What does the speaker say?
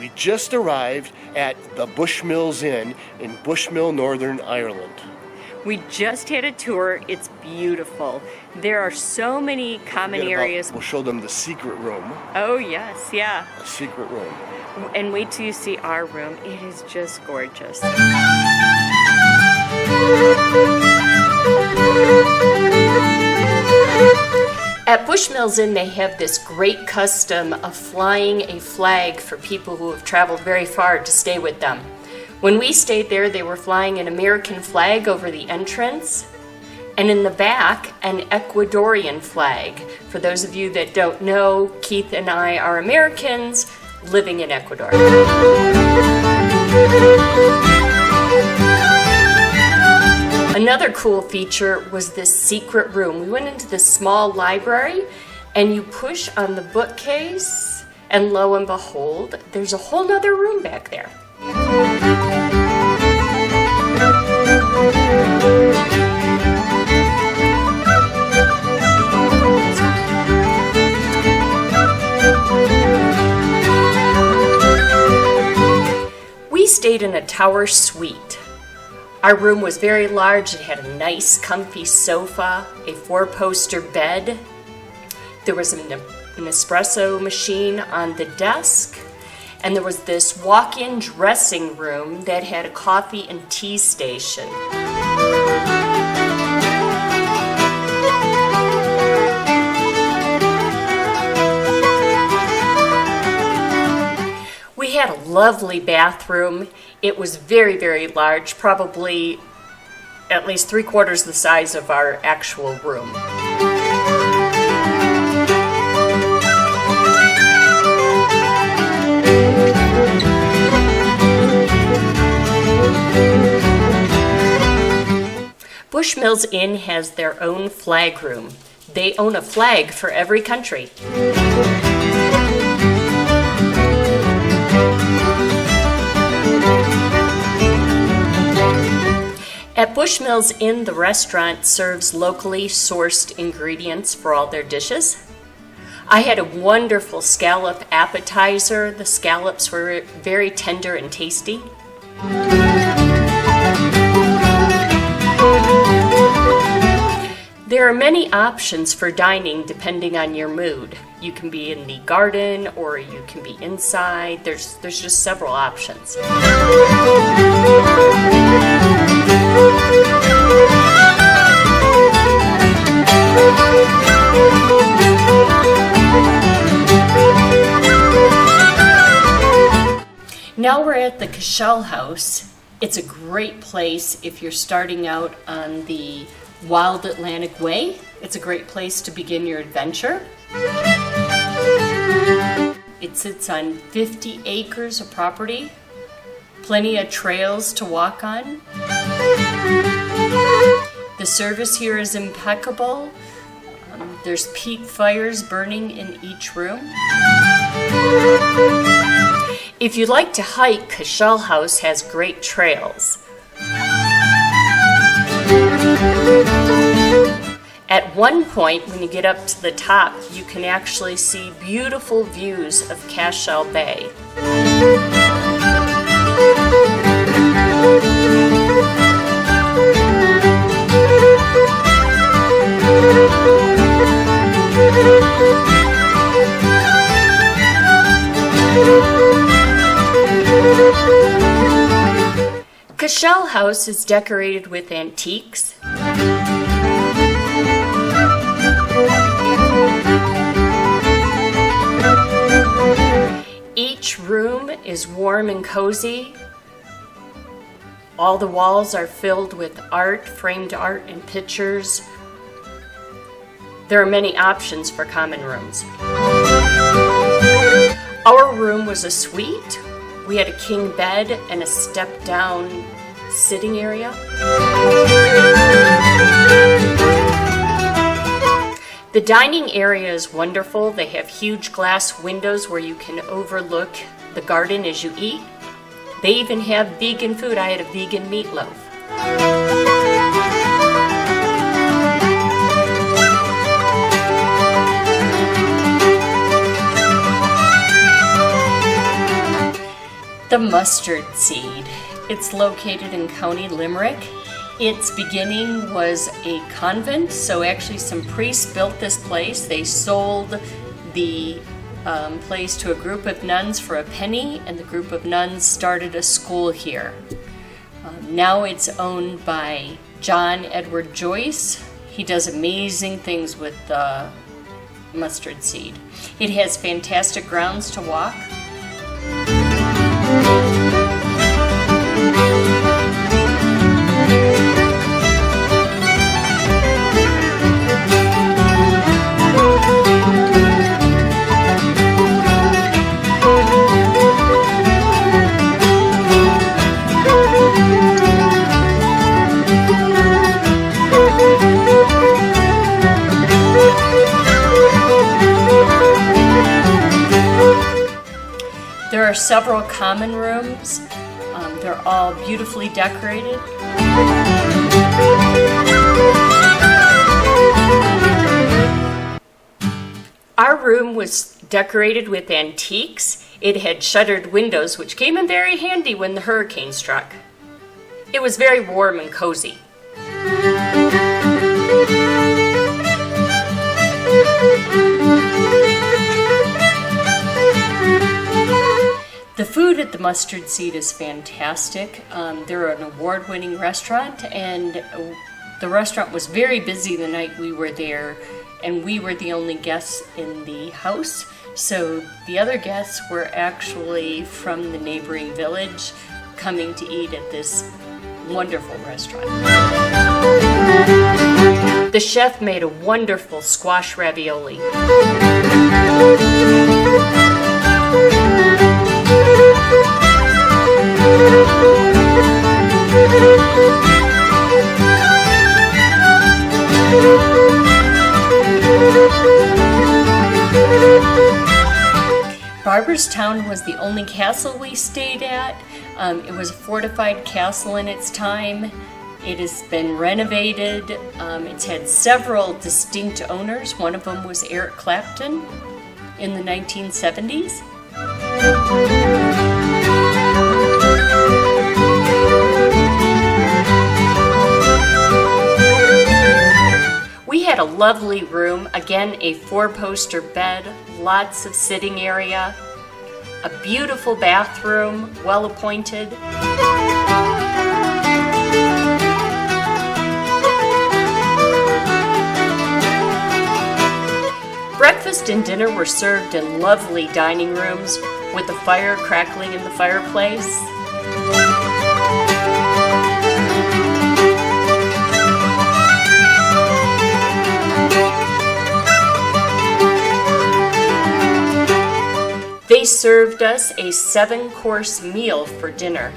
We just arrived at the Bushmills Inn in Bushmill, Northern Ireland. We just had a tour. It's beautiful. There are so many common areas. We'll show them the secret room. Oh, yes, yeah. A secret room. And wait till you see our room. It is just gorgeous. At Bushmills Inn, they have this great custom of flying a flag for people who have traveled very far to stay with them. When we stayed there, they were flying an American flag over the entrance, and in the back, an Ecuadorian flag. For those of you that don't know, Keith and I are Americans living in Ecuador. Another cool feature was this secret room. We went into this small library, and you push on the bookcase, and lo and behold, there's a whole nother room back there. We stayed in a tower suite. Our room was very large. It had a nice, comfy sofa, a 4-poster bed. There was an espresso machine on the desk, and there was this walk-in dressing room that had a coffee and tea station. We had a lovely bathroom. It was very, very large, probably at least 3/4 the size of our actual room. Bushmills Inn has their own flag room. They own a flag for every country. At Bushmills Inn, the restaurant serves locally sourced ingredients for all their dishes. I had a wonderful scallop appetizer. The scallops were very tender and tasty. There are many options for dining depending on your mood. You can be in the garden or you can be inside. There's just several options. Now we're at the Kilkenny House. It's a great place if you're starting out on the Wild Atlantic Way. It's a great place to begin your adventure. It sits on 50 acres of property, plenty of trails to walk on. The service here is impeccable. There's peat fires burning in each room. If you'd like to hike, Kilkenny House has great trails. At one point, when you get up to the top, you can actually see beautiful views of Cashel Bay. Kilkenny House is decorated with antiques. Each room is warm and cozy. All the walls are filled with art, framed art and pictures. There are many options for common rooms. Our room was a suite. We had a king bed and a step-down sitting area. The dining area is wonderful. They have huge glass windows where you can overlook the garden as you eat. They even have vegan food. I had a vegan meatloaf. The Mustard Seed. It's located in County Limerick. Its beginning was a convent, so actually some priests built this place. They sold the place to a group of nuns for a penny, and the group of nuns started a school here. Now it's owned by John Edward Joyce. He does amazing things with the mustard seed. It has fantastic grounds to walk. There are several common rooms. They're all beautifully decorated. Our room was decorated with antiques. It had shuttered windows, which came in very handy when the hurricane struck. It was very warm and cozy. The food at the Mustard Seed is fantastic. They're an award-winning restaurant, and the restaurant was very busy the night we were there, and we were the only guests in the house. So the other guests were actually from the neighboring village coming to eat at this wonderful restaurant. The chef made a wonderful squash ravioli. Barbierstown was the only castle we stayed at. It was a fortified castle in its time. It has been renovated. It's had several distinct owners. One of them was Eric Clapton in the 1970s. We had a lovely room, again a 4-poster bed, lots of sitting area, a beautiful bathroom, well appointed. Breakfast and dinner were served in lovely dining rooms with a fire crackling in the fireplace. They served us a 7-course meal for dinner.